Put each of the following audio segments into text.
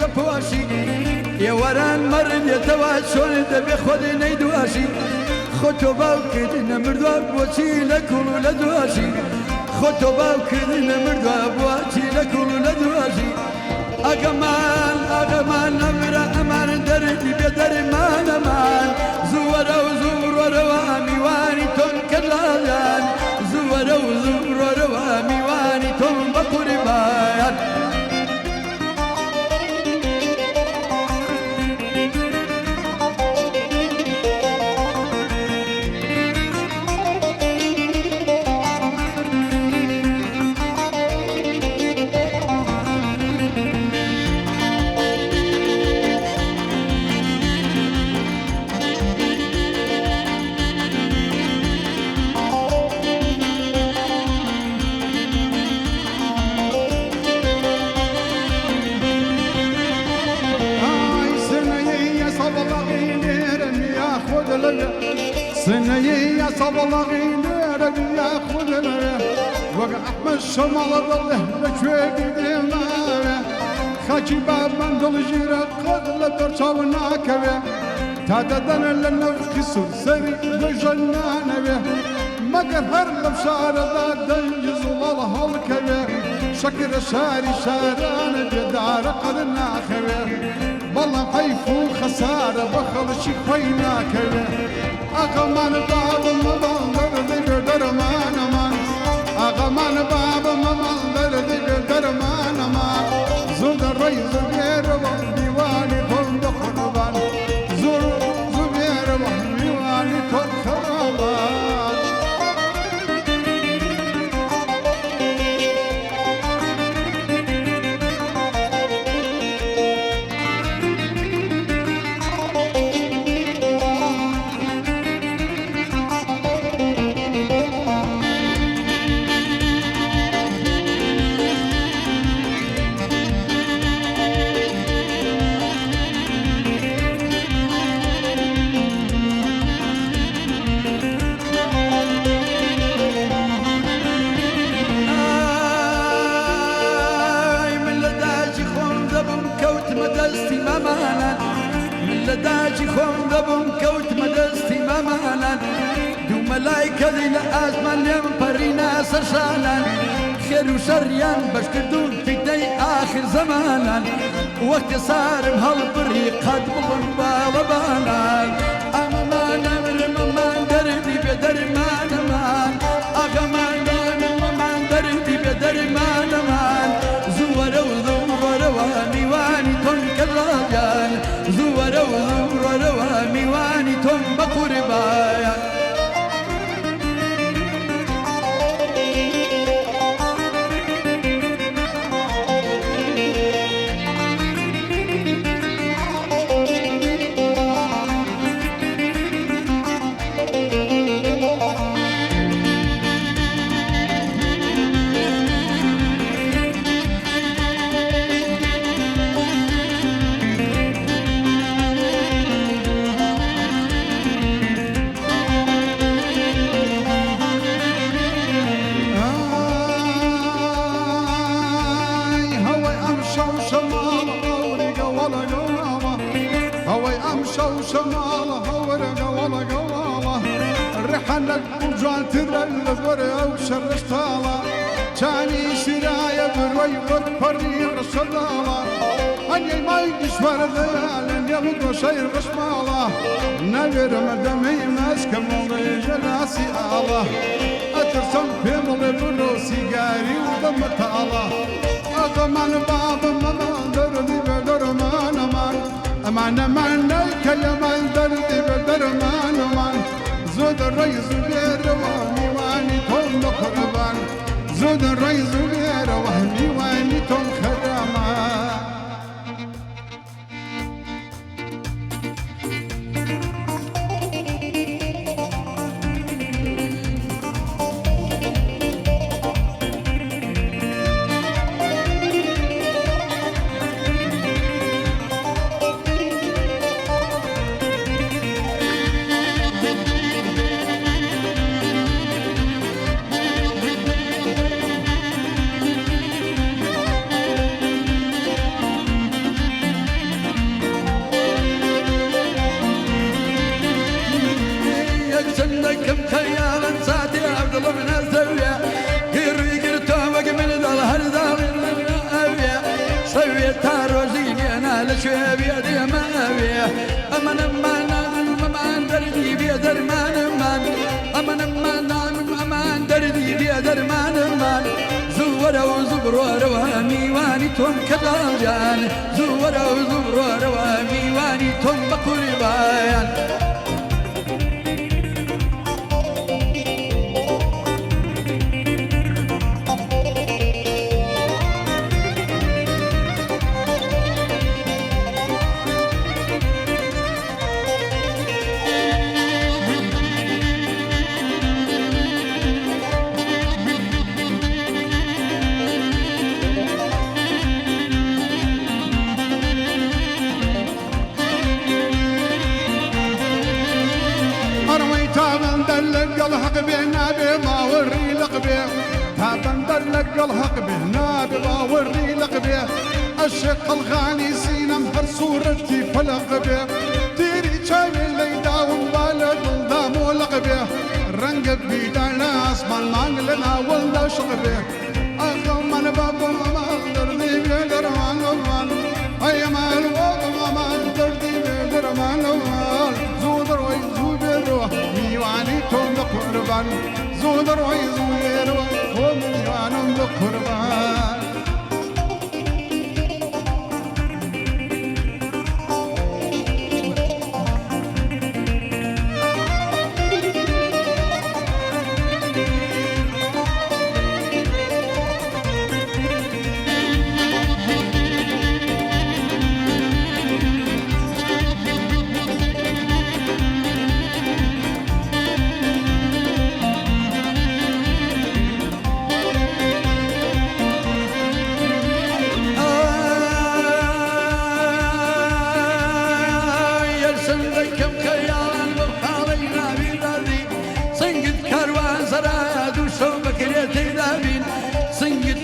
دەپۆشی ئێوەران مەرن لێتەوە چۆن دەبێ خۆت نەیدواشی خۆ تۆ باوکردنە مردووە بۆچی لە کوڵ و لە دواشی خۆ تۆ باوکردنە مردووە بۆچی لە کوڵ و لە دواشی ئەگەمان ئەگەمان نەمرە ئەمان دەردی بێ دەرمانەمان زووەرە و زوڕۆرەوە میوانی تۆم کردلایان زووەرە و زوڕۆرەوە میوانی تۆم بە قوربان سنية يا صبلغي نرد يا خدنا وقع أحمد شمال ظله لشوي دماغه خاجي باب من دل جيرة قد لدرشونا كبه تعددنا للنفخ سري وجنانا به مقر هر لبشار ذا دنجز والله الكبه شكر شاري شاران بدار قدنا خبه والله حيفو خسارة بخلشي خوينا كبه أغمان باب ممندر ذي درمان مان أغمان باب ممندر ذي درمان مان زود الرئيس غير ديواني كل خربان زور زبير ديواني كل خربان داجي خۆم دەبم کەوتمە دەستی مەمانان دوو مەلایکەی لە ئاسمان لێم پەڕینە سەر شانان خێر و شەڕیان بەشکردون فیتنەی ئاخر زەمانان وەکتە سارم هەڵبڕی قەت بڵم باوەبانان ئەمەمان نەمرم ئەمان دەردی بێ دەرمانەمان ئەگەمان نەمرم ئەمان دەردی بێ دەرمانەمان زووەرە و زووڕۆرەوە میوانی تۆم کردڵایان زووەرە و زووڕۆرەوە میوانی تۆم بە قوربایان شمالها ورقة ولا قوالة رحلك وجوان ترل برا وشرشتالة تاني سرايا بروي وربري رشدالة أني ما يجيش وردال يبدو شيء غشمالة نقر مدمي ماسك مولي جلاسي آله أترسم في مولي بروسي قاري ودمتالة أغمان باب ممان دردي بدرمان مان أمان من الكلمان دردي بدرمان مان زود الرئيس غير وهمي واني توم قربان زود الرئيس غير وهمي واني توم خرمان أمن أمان دردي بيدر مان أمان أمن أمان دردي بيدر مان أمان زورا وزبرا روامي واني توم كدالجان زورا وزبرا روامي واني توم بقربان الحق بينا بما وري لقبه تابن دلق الحق بينا بما وري لقبه الشق الغالي سينا مهر صورتي فلق به تيري شاوي اللي داوم بالد الدام ولقبه رنق بيدانا اسمان مانلنا ولدا شقبه اخو من بابا ما دردي بيدر مان اي مال وما ما دردي بيدر مان زودر ويزودر ميواني توم قربان زودر ويزودر وميوانم قربان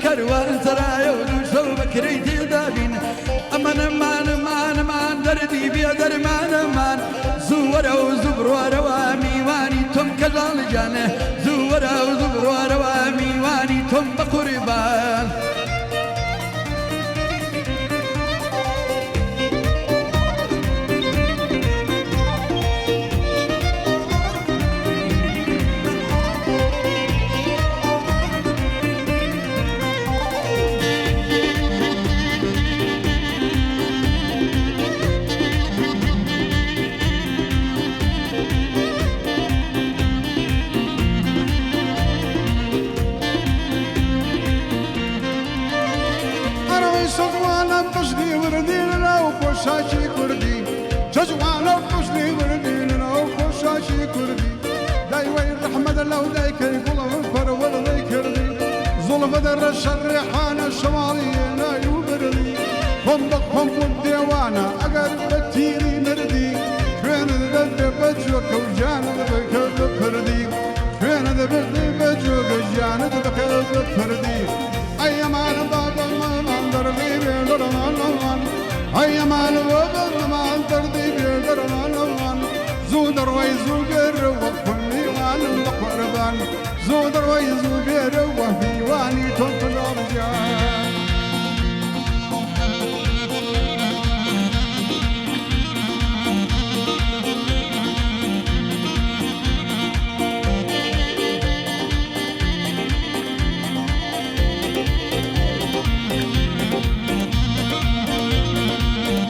كروان سرايا ودوشو بكريتي دابين أمان أمان أمان أمان دردي بيدر مان أمان زورا وزبرا روامي واني توم كجال جانه زورا وزبرا روامي واني توم بقربان شاشي كردي جزوانا وقشني وردينا وشاشي كردي داي وين رحمة الله دايك يقول فرول ذيكردي ظلم در الشريحانة الشمالية لا يبردي فندقهم والديوانة أقرب بتيري نردي فين ذبت بجوك وجانا بكرب فردي فين ذبت بجوك وجانا بكرب فردي أيما البابا ما اندر لي بيدر مان أي مال وبر ما تردي بيدر مان زودر ويزوجر وكل وان قربان زودر ويزوجر وفي واني تنقل رجال